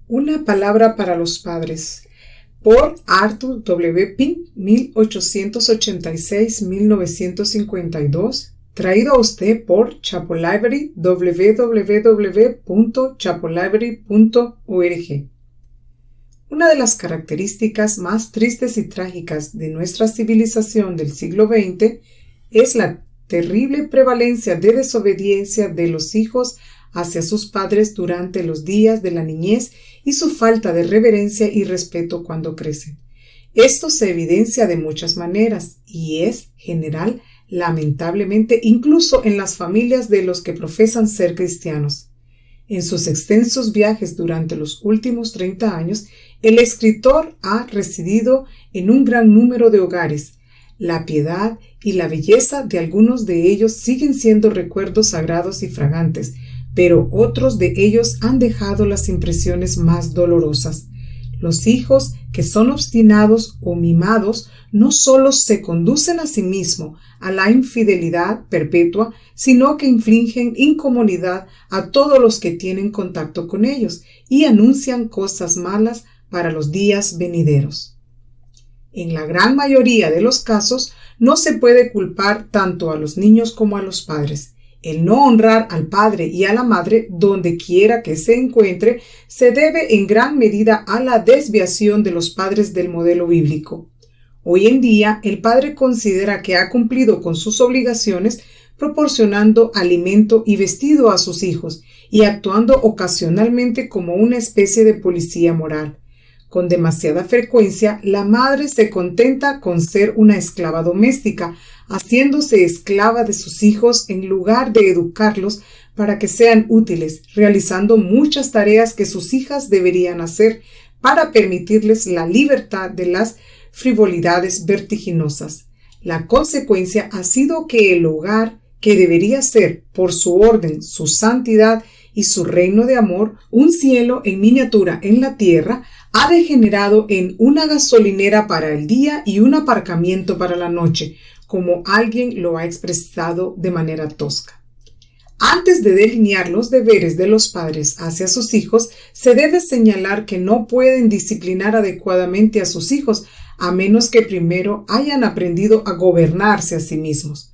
Una palabra para los padres, por Arthur W. Pink, 1886-1952, traído a usted por Chapel Library, www.chapellibrary.org. Una de las características más tristes y trágicas de nuestra civilización del siglo XX es la terrible prevalencia de desobediencia de los hijos hacia sus padres durante los días de la niñez y su falta de reverencia y respeto cuando crecen. Esto se evidencia de muchas maneras y es general, lamentablemente, incluso en las familias de los que profesan ser cristianos. En sus extensos viajes durante los últimos 30 años, el escritor ha residido en un gran número de hogares. La piedad y la belleza de algunos de ellos siguen siendo recuerdos sagrados y fragantes, pero otros de ellos han dejado las impresiones más dolorosas. Los hijos que son obstinados o mimados no solo se conducen a sí mismos a la infidelidad perpetua, sino que infligen incomodidad a todos los que tienen contacto con ellos y anuncian cosas malas para los días venideros. En la gran mayoría de los casos, no se puede culpar tanto a los niños como a los padres. El no honrar al padre y a la madre donde quiera que se encuentre se debe en gran medida a la desviación de los padres del modelo bíblico. Hoy en día, el padre considera que ha cumplido con sus obligaciones proporcionando alimento y vestido a sus hijos y actuando ocasionalmente como una especie de policía moral. Con demasiada frecuencia, la madre se contenta con ser una esclava doméstica, haciéndose esclava de sus hijos en lugar de educarlos para que sean útiles, realizando muchas tareas que sus hijas deberían hacer para permitirles la libertad de las frivolidades vertiginosas. La consecuencia ha sido que el hogar, que debería ser, por su orden, su santidad y su reino de amor, un cielo en miniatura en la tierra, ha degenerado en una gasolinera para el día y un aparcamiento para la noche, como alguien lo ha expresado de manera tosca. Antes de delinear los deberes de los padres hacia sus hijos, se debe señalar que no pueden disciplinar adecuadamente a sus hijos a menos que primero hayan aprendido a gobernarse a sí mismos.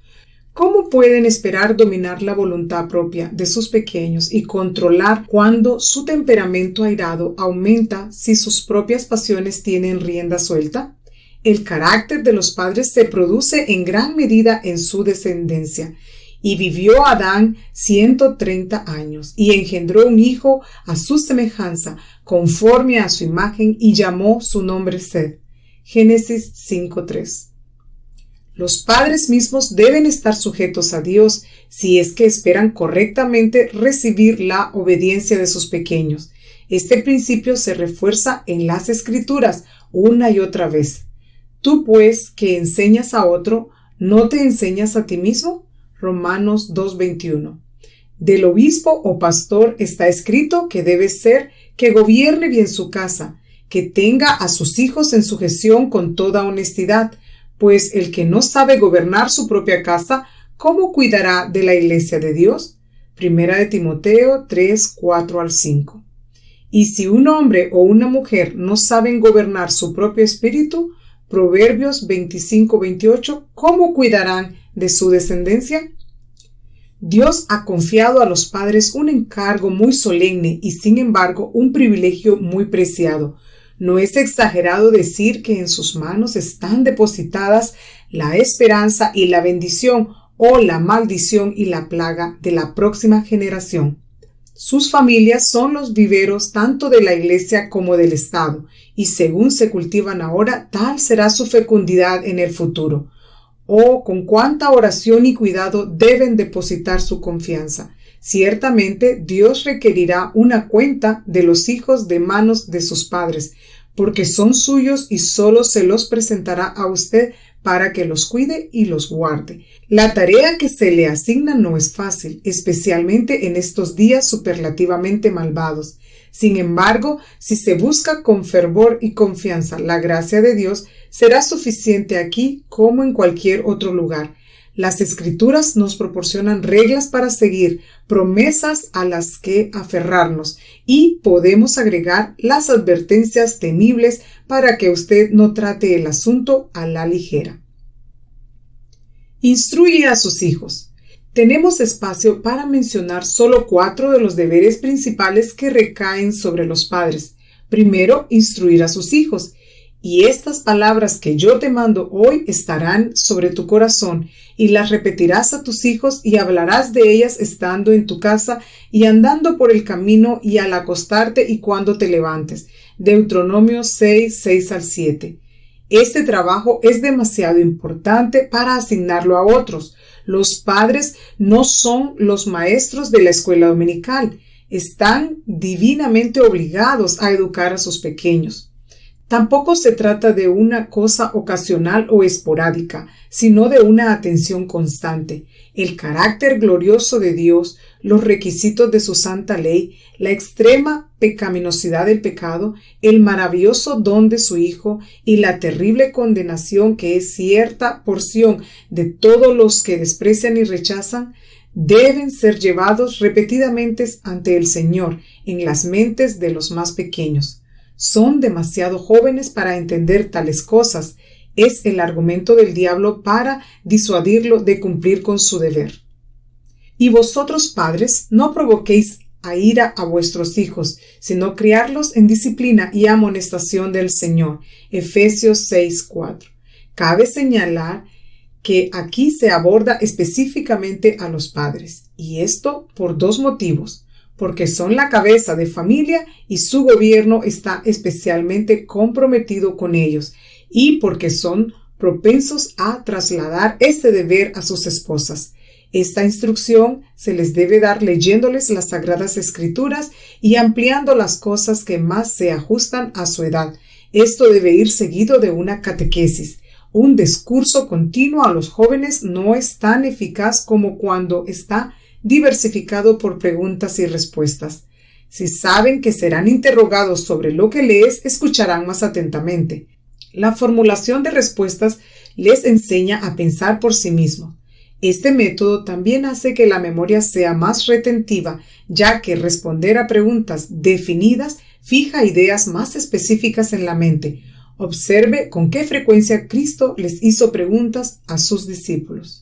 ¿Cómo pueden esperar dominar la voluntad propia de sus pequeños y controlar cuando su temperamento airado aumenta si sus propias pasiones tienen rienda suelta? El carácter de los padres se produce en gran medida en su descendencia. Y vivió Adán 130 años, y engendró un hijo a su semejanza, conforme a su imagen, y llamó su nombre Seth. Génesis 5:3. Los padres mismos deben estar sujetos a Dios si es que esperan correctamente recibir la obediencia de sus pequeños. Este principio se refuerza en las Escrituras una y otra vez. Tú, pues, que enseñas a otro, ¿no te enseñas a ti mismo? Romanos 2:21. Del obispo o pastor está escrito que debe ser que gobierne bien su casa, que tenga a sus hijos en sujeción con toda honestidad, pues el que no sabe gobernar su propia casa, ¿cómo cuidará de la iglesia de Dios? Primera de Timoteo 3:4-5. Y si un hombre o una mujer no saben gobernar su propio espíritu, Proverbios 25:28, ¿cómo cuidarán de su descendencia? Dios ha confiado a los padres un encargo muy solemne y, sin embargo, un privilegio muy preciado. No es exagerado decir que en sus manos están depositadas la esperanza y la bendición o la maldición y la plaga de la próxima generación. Sus familias son los viveros tanto de la Iglesia como del Estado, y según se cultivan ahora, tal será su fecundidad en el futuro. Oh, con cuánta oración y cuidado deben depositar su confianza. Ciertamente, Dios requerirá una cuenta de los hijos de manos de sus padres, porque son suyos y solo se los presentará a usted para que los cuide y los guarde. La tarea que se le asigna no es fácil, especialmente en estos días superlativamente malvados. Sin embargo, si se busca con fervor y confianza la gracia de Dios, será suficiente aquí como en cualquier otro lugar. Las Escrituras nos proporcionan reglas para seguir, promesas a las que aferrarnos, y podemos agregar las advertencias temibles para que usted no trate el asunto a la ligera. Instruye a sus hijos. Tenemos espacio para mencionar solo 4 de los deberes principales que recaen sobre los padres. Primero, instruir a sus hijos. Y estas palabras que yo te mando hoy estarán sobre tu corazón, y las repetirás a tus hijos y hablarás de ellas estando en tu casa y andando por el camino y al acostarte y cuando te levantes. Deuteronomio 6:6-7. Este trabajo es demasiado importante para asignarlo a otros. Los padres no son los maestros de la escuela dominical. Están divinamente obligados a educar a sus pequeños. Tampoco se trata de una cosa ocasional o esporádica, sino de una atención constante. El carácter glorioso de Dios, los requisitos de su santa ley, la extrema pecaminosidad del pecado, el maravilloso don de su Hijo y la terrible condenación que es cierta porción de todos los que desprecian y rechazan, deben ser llevados repetidamente ante el Señor en las mentes de los más pequeños. Son demasiado jóvenes para entender tales cosas. Es el argumento del diablo para disuadirlo de cumplir con su deber. Y vosotros, padres, no provoquéis a ira a vuestros hijos, sino criarlos en disciplina y amonestación del Señor. Efesios 6:4. Cabe señalar que aquí se aborda específicamente a los padres, y esto por 2 motivos. Porque son la cabeza de familia y su gobierno está especialmente comprometido con ellos, y porque son propensos a trasladar este deber a sus esposas. Esta instrucción se les debe dar leyéndoles las Sagradas Escrituras y ampliando las cosas que más se ajustan a su edad. Esto debe ir seguido de una catequesis. Un discurso continuo a los jóvenes no es tan eficaz como cuando está diversificado por preguntas y respuestas. Si saben que serán interrogados sobre lo que lees, escucharán más atentamente. La formulación de respuestas les enseña a pensar por sí mismos. Este método también hace que la memoria sea más retentiva, ya que responder a preguntas definidas fija ideas más específicas en la mente. Observe con qué frecuencia Cristo les hizo preguntas a sus discípulos.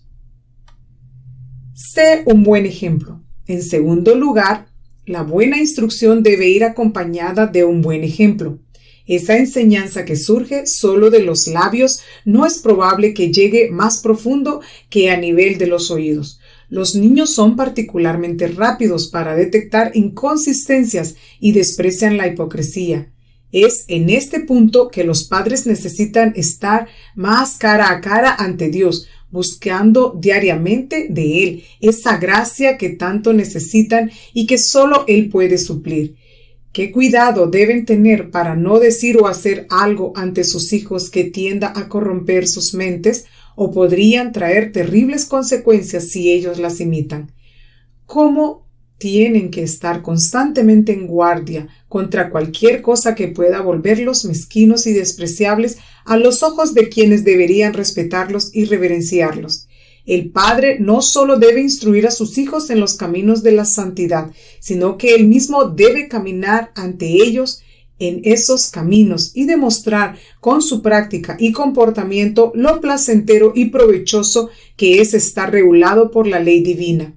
Sé un buen ejemplo. En segundo lugar, la buena instrucción debe ir acompañada de un buen ejemplo. Esa enseñanza que surge solo de los labios no es probable que llegue más profundo que a nivel de los oídos. Los niños son particularmente rápidos para detectar inconsistencias y desprecian la hipocresía. Es en este punto que los padres necesitan estar más cara a cara ante Dios, buscando diariamente de Él esa gracia que tanto necesitan y que solo Él puede suplir. ¿Qué cuidado deben tener para no decir o hacer algo ante sus hijos que tienda a corromper sus mentes o podrían traer terribles consecuencias si ellos las imitan? ¿Cómo tienen que estar constantemente en guardia contra cualquier cosa que pueda volverlos mezquinos y despreciables a los ojos de quienes deberían respetarlos y reverenciarlos? El padre no solo debe instruir a sus hijos en los caminos de la santidad, sino que él mismo debe caminar ante ellos en esos caminos y demostrar con su práctica y comportamiento lo placentero y provechoso que es estar regulado por la ley divina.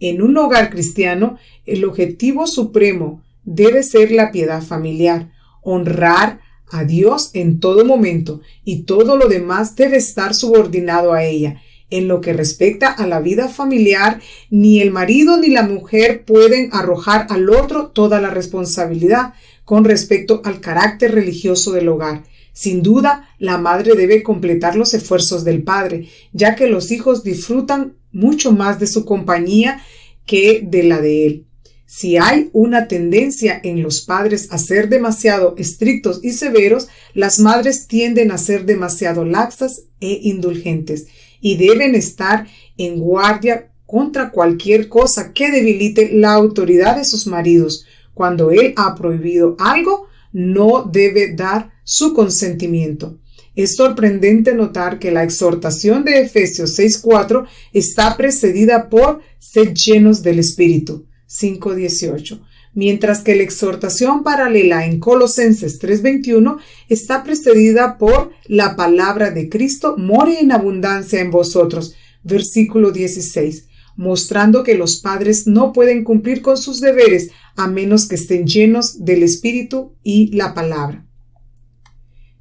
En un hogar cristiano, el objetivo supremo debe ser la piedad familiar, honrar a Dios en todo momento, y todo lo demás debe estar subordinado a ella. En lo que respecta a la vida familiar, ni el marido ni la mujer pueden arrojar al otro toda la responsabilidad con respecto al carácter religioso del hogar. Sin duda, la madre debe completar los esfuerzos del padre, ya que los hijos disfrutan mucho más de su compañía que de la de él. Si hay una tendencia en los padres a ser demasiado estrictos y severos, las madres tienden a ser demasiado laxas e indulgentes, y deben estar en guardia contra cualquier cosa que debilite la autoridad de sus maridos. Cuando él ha prohibido algo, no debe dar su consentimiento. Es sorprendente notar que la exhortación de Efesios 6:4 está precedida por sed llenos del Espíritu, 5:18, mientras que la exhortación paralela en Colosenses 3:21 está precedida por la palabra de Cristo more en abundancia en vosotros, versículo 16, mostrando que los padres no pueden cumplir con sus deberes a menos que estén llenos del Espíritu y la palabra.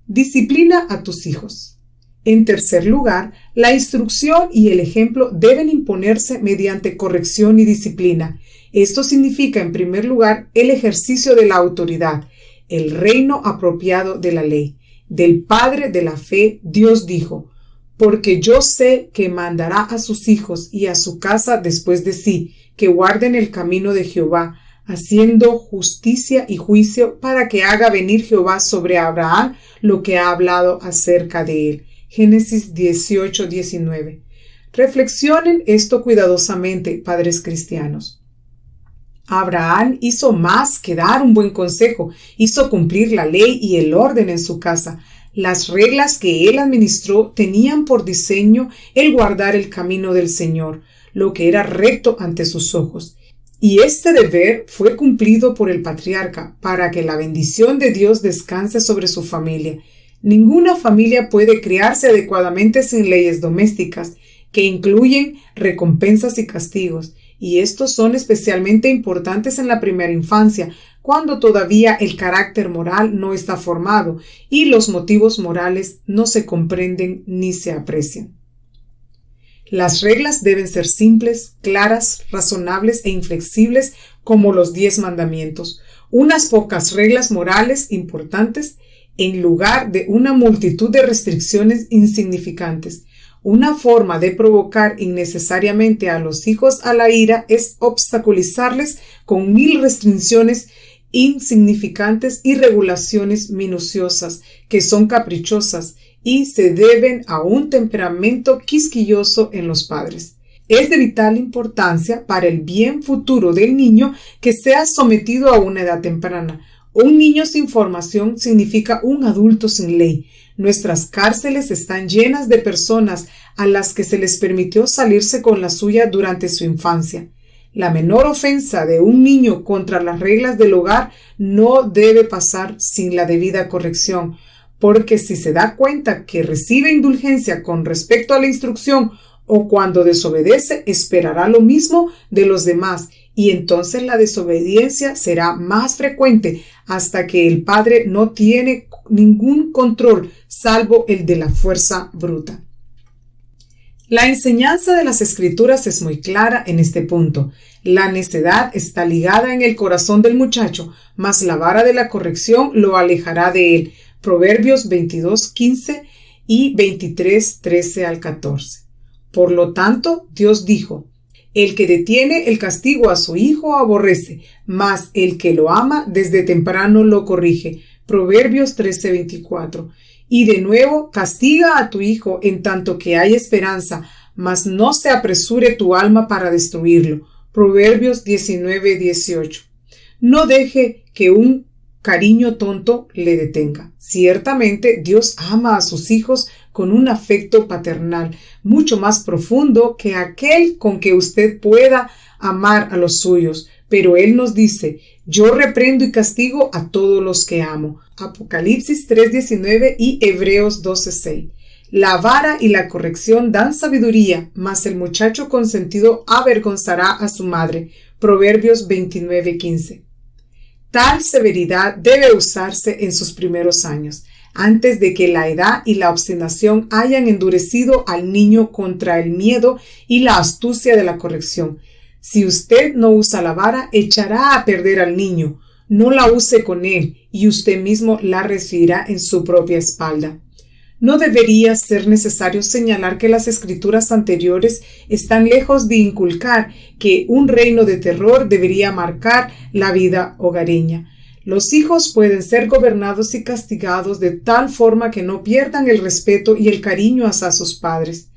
Disciplina a tus hijos. En tercer lugar, la instrucción y el ejemplo deben imponerse mediante corrección y disciplina. Esto significa, en primer lugar, el ejercicio de la autoridad, el reino apropiado de la ley. Del Padre de la fe, Dios dijo: porque yo sé que mandará a sus hijos y a su casa después de sí, que guarden el camino de Jehová, haciendo justicia y juicio, para que haga venir Jehová sobre Abraham lo que ha hablado acerca de él. Génesis 18:19. Reflexionen esto cuidadosamente, padres cristianos. Abraham hizo más que dar un buen consejo, hizo cumplir la ley y el orden en su casa. Las reglas que él administró tenían por diseño el guardar el camino del Señor, lo que era recto ante sus ojos. Y este deber fue cumplido por el patriarca para que la bendición de Dios descanse sobre su familia. Ninguna familia puede criarse adecuadamente sin leyes domésticas, que incluyen recompensas y castigos, y estos son especialmente importantes en la primera infancia, cuando todavía el carácter moral no está formado y los motivos morales no se comprenden ni se aprecian. Las reglas deben ser simples, claras, razonables e inflexibles como los 10 mandamientos. Unas pocas reglas morales importantes en lugar de una multitud de restricciones insignificantes. Una forma de provocar innecesariamente a los hijos a la ira es obstaculizarles con 1000 restricciones insignificantes y regulaciones minuciosas que son caprichosas y se deben a un temperamento quisquilloso en los padres. Es de vital importancia para el bien futuro del niño que sea sometido a una edad temprana. Un niño sin formación significa un adulto sin ley. Nuestras cárceles están llenas de personas a las que se les permitió salirse con la suya durante su infancia. La menor ofensa de un niño contra las reglas del hogar no debe pasar sin la debida corrección, porque si se da cuenta que recibe indulgencia con respecto a la instrucción o cuando desobedece, esperará lo mismo de los demás y entonces la desobediencia será más frecuente hasta que el padre no tiene ningún control salvo el de la fuerza bruta. La enseñanza de las Escrituras es muy clara en este punto. La necedad está ligada en el corazón del muchacho, mas la vara de la corrección lo alejará de él. Proverbios 22:15 y 23:13 al 14. Por lo tanto, Dios dijo: el que detiene el castigo a su hijo aborrece, mas el que lo ama desde temprano lo corrige. Proverbios 13:24. Y de nuevo, castiga a tu hijo en tanto que hay esperanza, mas no se apresure tu alma para destruirlo. Proverbios 19:18. No deje que un cariño tonto le detenga. Ciertamente, Dios ama a sus hijos con un afecto paternal mucho más profundo que aquel con que usted pueda amar a los suyos. Pero Él nos dice: yo reprendo y castigo a todos los que amo. Apocalipsis 3:19 y Hebreos 12:6. La vara y la corrección dan sabiduría, mas el muchacho consentido avergonzará a su madre. Proverbios 29:15. Tal severidad debe usarse en sus primeros años, antes de que la edad y la obstinación hayan endurecido al niño contra el miedo y la astucia de la corrección. Si usted no usa la vara, echará a perder al niño. No la use con él y usted mismo la recibirá en su propia espalda. No debería ser necesario señalar que las escrituras anteriores están lejos de inculcar que un reino de terror debería marcar la vida hogareña. Los hijos pueden ser gobernados y castigados de tal forma que no pierdan el respeto y el cariño hacia sus padres.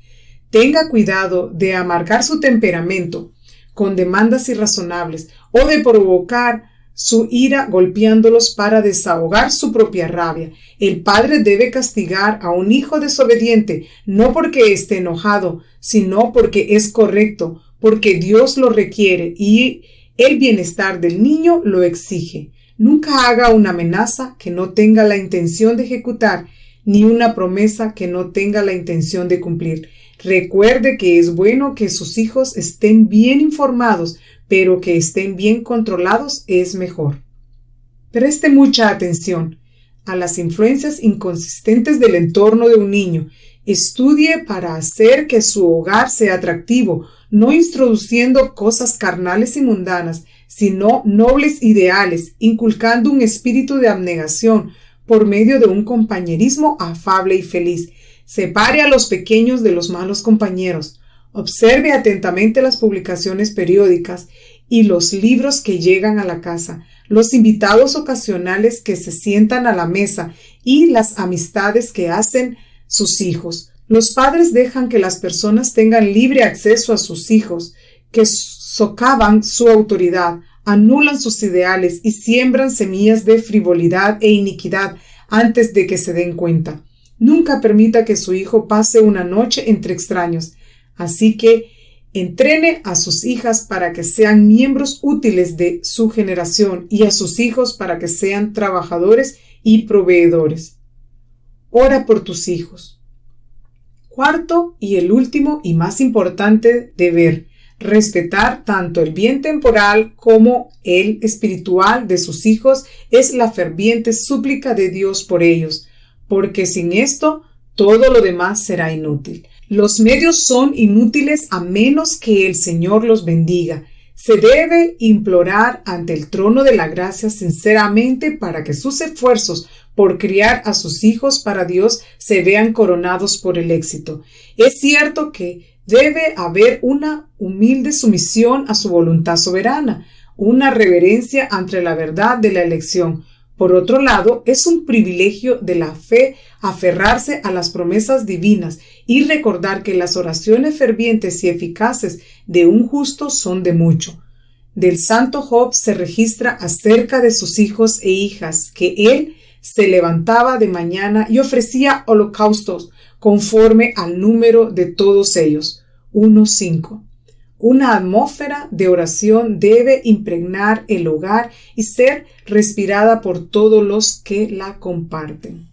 Tenga cuidado de amargar su temperamento con demandas irrazonables o de provocar su ira golpeándolos para desahogar su propia rabia. El padre debe castigar a un hijo desobediente, no porque esté enojado, sino porque es correcto, porque Dios lo requiere y el bienestar del niño lo exige. Nunca haga una amenaza que no tenga la intención de ejecutar, ni una promesa que no tenga la intención de cumplir. Recuerde que es bueno que sus hijos estén bien informados, pero que estén bien controlados es mejor. Preste mucha atención a las influencias inconsistentes del entorno de un niño. Estudie para hacer que su hogar sea atractivo, no introduciendo cosas carnales y mundanas, sino nobles ideales, inculcando un espíritu de abnegación por medio de un compañerismo afable y feliz. Separe a los pequeños de los malos compañeros. Observe atentamente las publicaciones periódicas y los libros que llegan a la casa, los invitados ocasionales que se sientan a la mesa y las amistades que hacen sus hijos. Los padres dejan que las personas tengan libre acceso a sus hijos, que socavan su autoridad, anulan sus ideales y siembran semillas de frivolidad e iniquidad antes de que se den cuenta. Nunca permita que su hijo pase una noche entre extraños. Así que entrene a sus hijas para que sean miembros útiles de su generación y a sus hijos para que sean trabajadores y proveedores. Ora por tus hijos. Cuarto y el último y más importante deber: respetar tanto el bien temporal como el espiritual de sus hijos es la ferviente súplica de Dios por ellos, porque sin esto todo lo demás será inútil. Los medios son inútiles a menos que el Señor los bendiga. Se debe implorar ante el trono de la gracia sinceramente para que sus esfuerzos por criar a sus hijos para Dios se vean coronados por el éxito. Es cierto que debe haber una humilde sumisión a su voluntad soberana, una reverencia ante la verdad de la elección. Por otro lado, es un privilegio de la fe aferrarse a las promesas divinas y recordar que las oraciones fervientes y eficaces de un justo son de mucho. Del santo Job se registra acerca de sus hijos e hijas que él se levantaba de mañana y ofrecía holocaustos conforme al número de todos ellos. 1:5. Una atmósfera de oración debe impregnar el hogar y ser respirada por todos los que la comparten.